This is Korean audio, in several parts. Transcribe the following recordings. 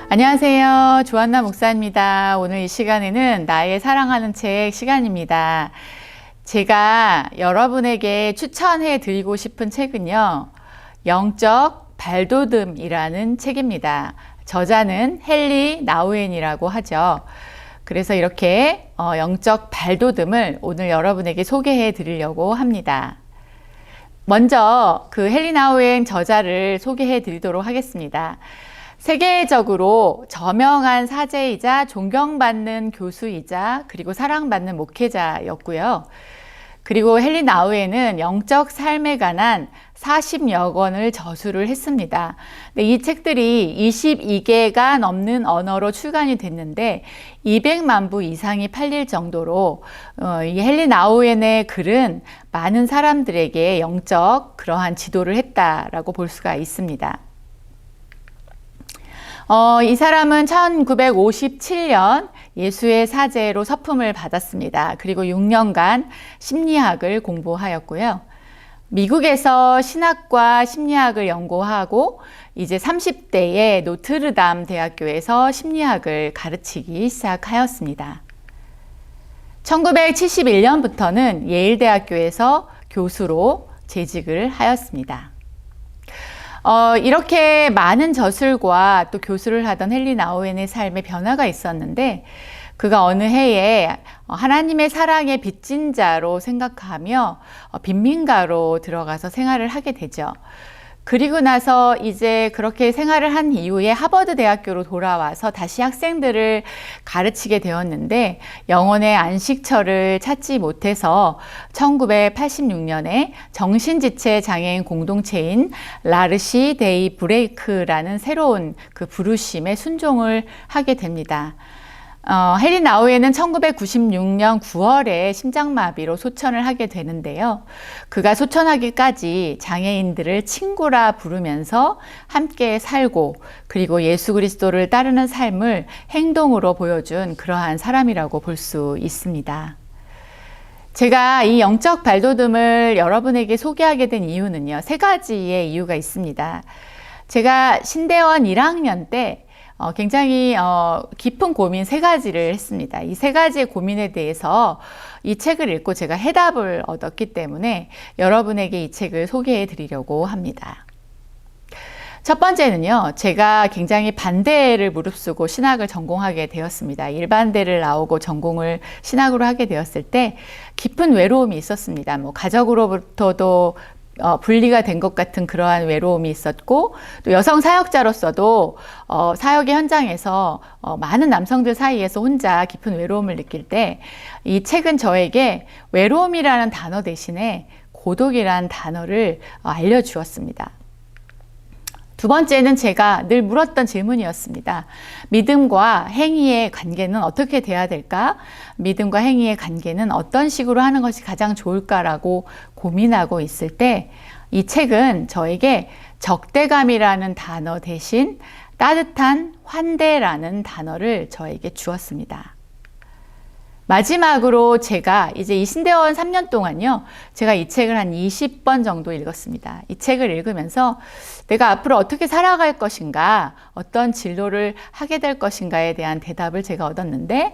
안녕하세요. 조한나 목사입니다. 오늘 이 시간에는 나의 사랑하는 책 시간입니다. 제가 여러분에게 추천해 드리고 싶은 책은요, 영적 발돋움이라는 책입니다. 저자는 헨리 나우엔이라고 하죠. 그래서 이렇게 영적 발돋움을 오늘 여러분에게 소개해 드리려고 합니다. 먼저 그 헨리 나우엔 저자를 소개해 드리도록 하겠습니다. 세계적으로 저명한 사제이자 존경받는 교수이자 그리고 사랑받는 목회자였고요. 그리고 헨리 나우엔은 영적 삶에 관한 40여 권을 저술을 했습니다. 이 책들이 22개가 넘는 언어로 출간이 됐는데 200만 부 이상이 팔릴 정도로 이 헨리 나우엔의 글은 많은 사람들에게 영적 그러한 지도를 했다라고 볼 수가 있습니다. 이 사람은 1957년 예수의 사제로 서품을 받았습니다. 그리고 6년간 심리학을 공부하였고요. 미국에서 신학과 심리학을 연구하고 이제 30대에 노트르담 대학교에서 심리학을 가르치기 시작하였습니다. 1971년부터는 예일대학교에서 교수로 재직을 하였습니다. 이렇게 많은 저술과 또 교수를 하던 헨리 나우엔의 삶에 변화가 있었는데 그가 어느 해에 하나님의 사랑의 빚진 자로 생각하며 빈민가로 들어가서 생활을 하게 되죠. 그리고 나서 이제 그렇게 생활을 한 이후에 하버드 대학교로 돌아와서 다시 학생들을 가르치게 되었는데 영혼의 안식처를 찾지 못해서 1986년에 정신지체 장애인 공동체인 라르시 데이 브레이크라는 새로운 그 부르심에 순종을 하게 됩니다. 헨리 나우엔은 1996년 9월에 심장마비로 소천을 하게 되는데요. 그가 소천하기까지 장애인들을 친구라 부르면서 함께 살고 그리고 예수 그리스도를 따르는 삶을 행동으로 보여준 그러한 사람이라고 볼 수 있습니다. 제가 이 영적 발돋움을 여러분에게 소개하게 된 이유는요, 세 가지의 이유가 있습니다. 제가 신대원 1학년 때 굉장히 깊은 고민 세 가지를 했습니다. 이 세 가지의 고민에 대해서 이 책을 읽고 제가 해답을 얻었기 때문에 여러분에게 이 책을 소개해 드리려고 합니다. 첫 번째는요, 제가 굉장히 반대를 무릅쓰고 신학을 전공하게 되었습니다. 일반대를 나오고 전공을 신학으로 하게 되었을 때 깊은 외로움이 있었습니다. 가족으로부터도 분리가 된 것 같은 그러한 외로움이 있었고 또 여성 사역자로서도 사역의 현장에서 많은 남성들 사이에서 혼자 깊은 외로움을 느낄 때 이 책은 저에게 외로움이라는 단어 대신에 고독이라는 단어를 알려주었습니다. 두 번째는 제가 늘 물었던 질문이었습니다. 믿음과 행위의 관계는 어떻게 돼야 될까? 믿음과 행위의 관계는 어떤 식으로 하는 것이 가장 좋을까라고 고민하고 있을 때 이 책은 저에게 적대감이라는 단어 대신 따뜻한 환대라는 단어를 저에게 주었습니다. 마지막으로 제가 이제 이 신대원 3년 동안요, 제가 이 책을 한 20번 정도 읽었습니다. 이 책을 읽으면서 내가 앞으로 어떻게 살아갈 것인가, 어떤 진로를 하게 될 것인가에 대한 대답을 제가 얻었는데,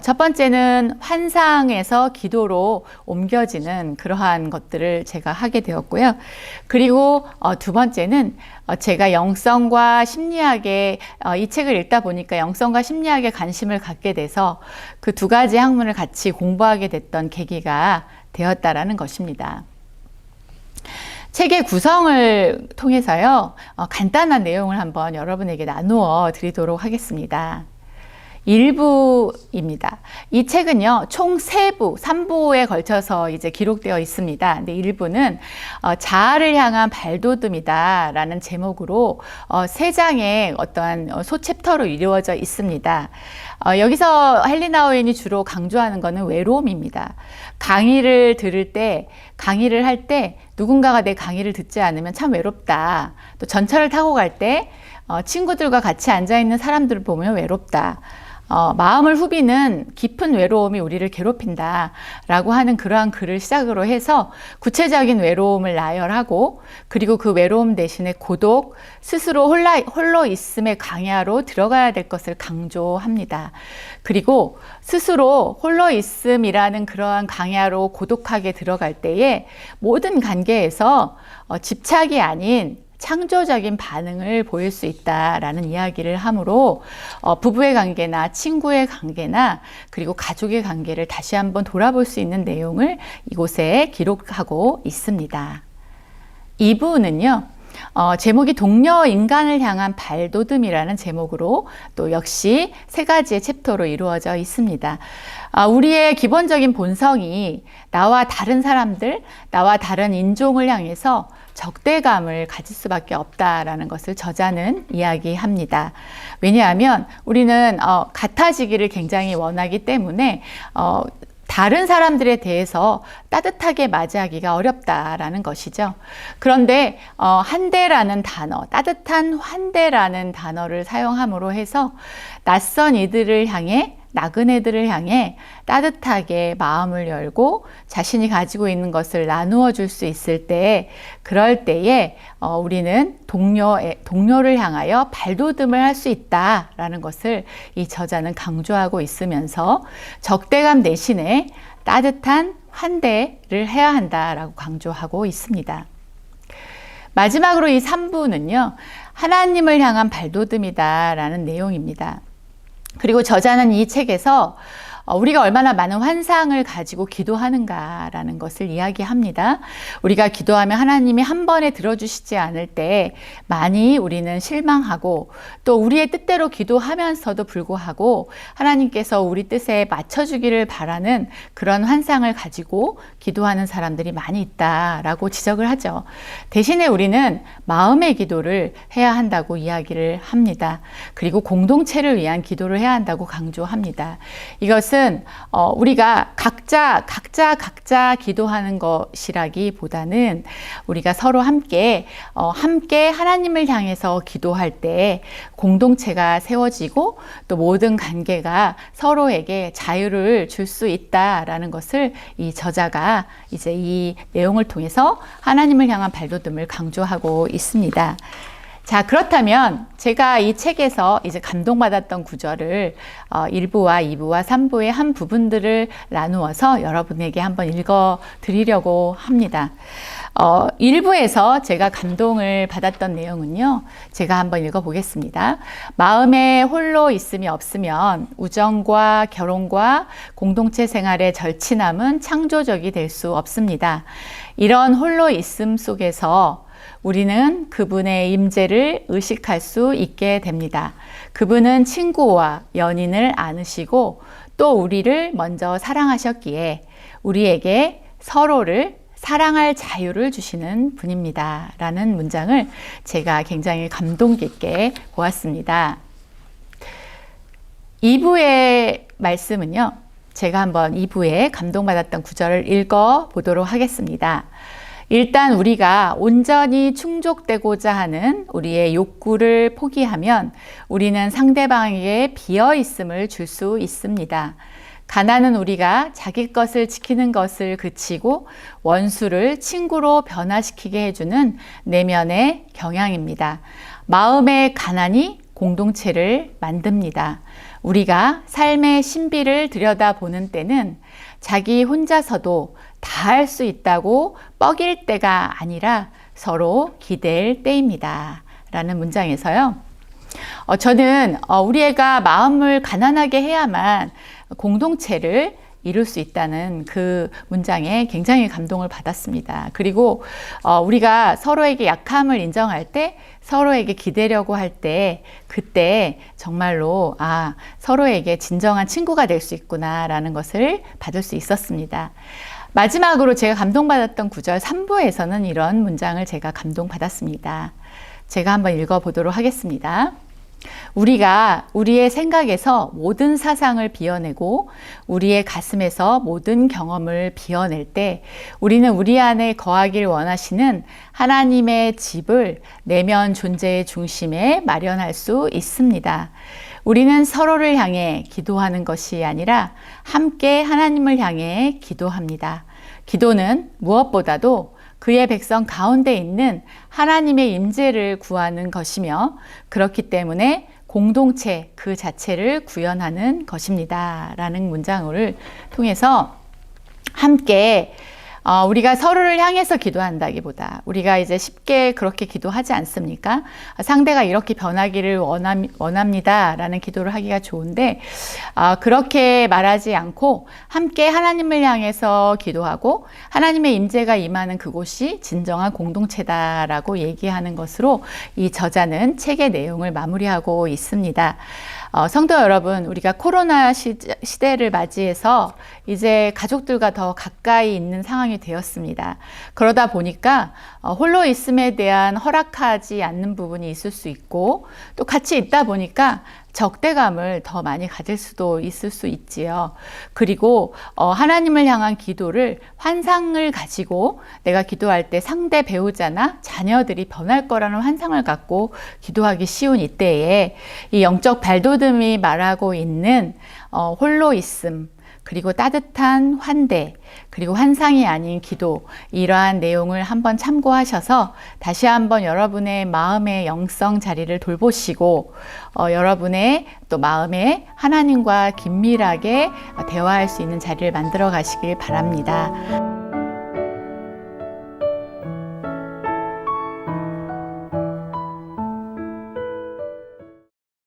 첫 번째는 환상에서 기도로 옮겨지는 그러한 것들을 제가 하게 되었고요. 그리고 두 번째는 제가 영성과 심리학에 이 책을 읽다 보니까 영성과 심리학에 관심을 갖게 돼서 그 두 가지 학문을 같이 공부하게 됐던 계기가 되었다라는 것입니다. 책의 구성을 통해서요, 간단한 내용을 한번 여러분에게 나누어 드리도록 하겠습니다. 1부입니다. 이 책은요, 총 3부, 3부에 걸쳐서 이제 기록되어 있습니다. 근데 1부는 자아를 향한 발돋움이다 라는 제목으로 3장의 어떠한 소챕터로 이루어져 있습니다. 여기서 헨리 나우엔이 주로 강조하는 것은 외로움입니다. 강의를 할 때 누군가가 내 강의를 듣지 않으면 참 외롭다. 또 전철을 타고 갈 때 친구들과 같이 앉아있는 사람들을 보면 외롭다. 마음을 후비는 깊은 외로움이 우리를 괴롭힌다 라고 하는 그러한 글을 시작으로 해서 구체적인 외로움을 나열하고, 그리고 그 외로움 대신에 고독, 스스로 홀로 있음의 강야로 들어가야 될 것을 강조합니다. 그리고 스스로 홀로 있음이라는 그러한 강야로 고독하게 들어갈 때에 모든 관계에서 집착이 아닌 창조적인 반응을 보일 수 있다라는 이야기를 하므로 부부의 관계나 친구의 관계나 그리고 가족의 관계를 다시 한번 돌아볼 수 있는 내용을 이곳에 기록하고 있습니다. 2부는요. 제목이 동료 인간을 향한 발돋움이라는 제목으로 또 역시 3가지의 챕터로 이루어져 있습니다. 우리의 기본적인 본성이 나와 다른 사람들, 나와 다른 인종을 향해서 적대감을 가질 수밖에 없다라는 것을 저자는 이야기합니다. 왜냐하면 우리는 같아지기를 굉장히 원하기 때문에 다른 사람들에 대해서 따뜻하게 맞이하기가 어렵다라는 것이죠. 그런데 한대라는 단어, 따뜻한 환대라는 단어를 사용함으로 해서 낯선 이들을 향해, 나그네들을 향해 따뜻하게 마음을 열고 자신이 가지고 있는 것을 나누어 줄 수 있을 때, 그럴 때에 우리는 동료를 향하여 발돋움을 할 수 있다라는 것을 이 저자는 강조하고 있으면서 적대감 대신에 따뜻한 환대를 해야 한다라고 강조하고 있습니다. 마지막으로 이 3부는요, 하나님을 향한 발돋움이다라는 내용입니다. 그리고 저자는 이 책에서 우리가 얼마나 많은 환상을 가지고 기도하는가라는 것을 이야기합니다. 우리가 기도하면 하나님이 한 번에 들어주시지 않을 때 많이 우리는 실망하고, 또 우리의 뜻대로 기도하면서도 불구하고 하나님께서 우리 뜻에 맞춰주기를 바라는 그런 환상을 가지고 기도하는 사람들이 많이 있다라고 지적을 하죠. 대신에 우리는 마음의 기도를 해야 한다고 이야기를 합니다. 그리고 공동체를 위한 기도를 해야 한다고 강조합니다. 이것은 우리가 각자 기도하는 것이라기보다는 우리가 서로 함께 하나님을 향해서 기도할 때 공동체가 세워지고 또 모든 관계가 서로에게 자유를 줄 수 있다라는 것을 이 저자가 이제 이 내용을 통해서 하나님을 향한 발돋움을 강조하고 있습니다. 자, 그렇다면 제가 이 책에서 이제 감동받았던 구절을 1부와 2부와 3부의 한 부분들을 나누어서 여러분에게 한번 읽어 드리려고 합니다. 1부에서 제가 감동을 받았던 내용은요, 제가 한번 읽어 보겠습니다. 마음에 홀로 있음이 없으면 우정과 결혼과 공동체 생활의 절친함은 창조적이 될 수 없습니다. 이런 홀로 있음 속에서 우리는 그분의 임재를 의식할 수 있게 됩니다. 그분은 친구와 연인을 안으시고 또 우리를 먼저 사랑하셨기에 우리에게 서로를 사랑할 자유를 주시는 분입니다. 라는 문장을 제가 굉장히 감동 깊게 보았습니다. 2부의 말씀은요, 제가 한번 2부에 감동받았던 구절을 읽어 보도록 하겠습니다. 일단 우리가 온전히 충족되고자 하는 우리의 욕구를 포기하면 우리는 상대방에게 비어있음을 줄 수 있습니다. 가난은 우리가 자기 것을 지키는 것을 그치고 원수를 친구로 변화시키게 해주는 내면의 경향입니다. 마음의 가난이 공동체를 만듭니다. 우리가 삶의 신비를 들여다보는 때는 자기 혼자서도 다 할 수 있다고 뻐길 때가 아니라 서로 기댈 때입니다. 라는 문장에서요. 저는 우리 애가 마음을 가난하게 해야만 공동체를 이룰 수 있다는 그 문장에 굉장히 감동을 받았습니다. 그리고 우리가 서로에게 약함을 인정할 때, 서로에게 기대려고 할 때, 그때 정말로 서로에게 진정한 친구가 될 수 있구나라는 것을 받을 수 있었습니다. 마지막으로 제가 감동받았던 구절 3부에서는 이런 문장을 제가 감동받았습니다. 제가 한번 읽어보도록 하겠습니다. 우리가 우리의 생각에서 모든 사상을 비워내고 우리의 가슴에서 모든 경험을 비워낼 때 우리는 우리 안에 거하길 원하시는 하나님의 집을 내면 존재의 중심에 마련할 수 있습니다. 우리는 서로를 향해 기도하는 것이 아니라 함께 하나님을 향해 기도합니다. 기도는 무엇보다도 그의 백성 가운데 있는 하나님의 임재를 구하는 것이며 그렇기 때문에 공동체 그 자체를 구현하는 것입니다. 라는 문장을 통해서 함께 우리가 서로를 향해서 기도한다기보다 우리가 이제 쉽게 그렇게 기도하지 않습니까? 상대가 이렇게 변하기를 원합니다. 라는 기도를 하기가 좋은데 그렇게 말하지 않고 함께 하나님을 향해서 기도하고 하나님의 임재가 임하는 그곳이 진정한 공동체다라고 얘기하는 것으로 이 저자는 책의 내용을 마무리하고 있습니다. 성도 여러분, 우리가 코로나 시대를 맞이해서 이제 가족들과 더 가까이 있는 상황이 되었습니다. 그러다 보니까 홀로 있음에 대한 허락하지 않는 부분이 있을 수 있고 또 같이 있다 보니까 적대감을 더 많이 가질 수도 있을 수 있지요. 그리고 하나님을 향한 기도를 환상을 가지고 내가 기도할 때 상대 배우자나 자녀들이 변할 거라는 환상을 갖고 기도하기 쉬운 이때에 이 영적 발돋움이 말하고 있는 홀로 있음, 그리고 따뜻한 환대, 그리고 환상이 아닌 기도, 이러한 내용을 한번 참고하셔서 다시 한번 여러분의 마음의 영성 자리를 돌보시고 여러분의 또 마음에 하나님과 긴밀하게 대화할 수 있는 자리를 만들어 가시길 바랍니다.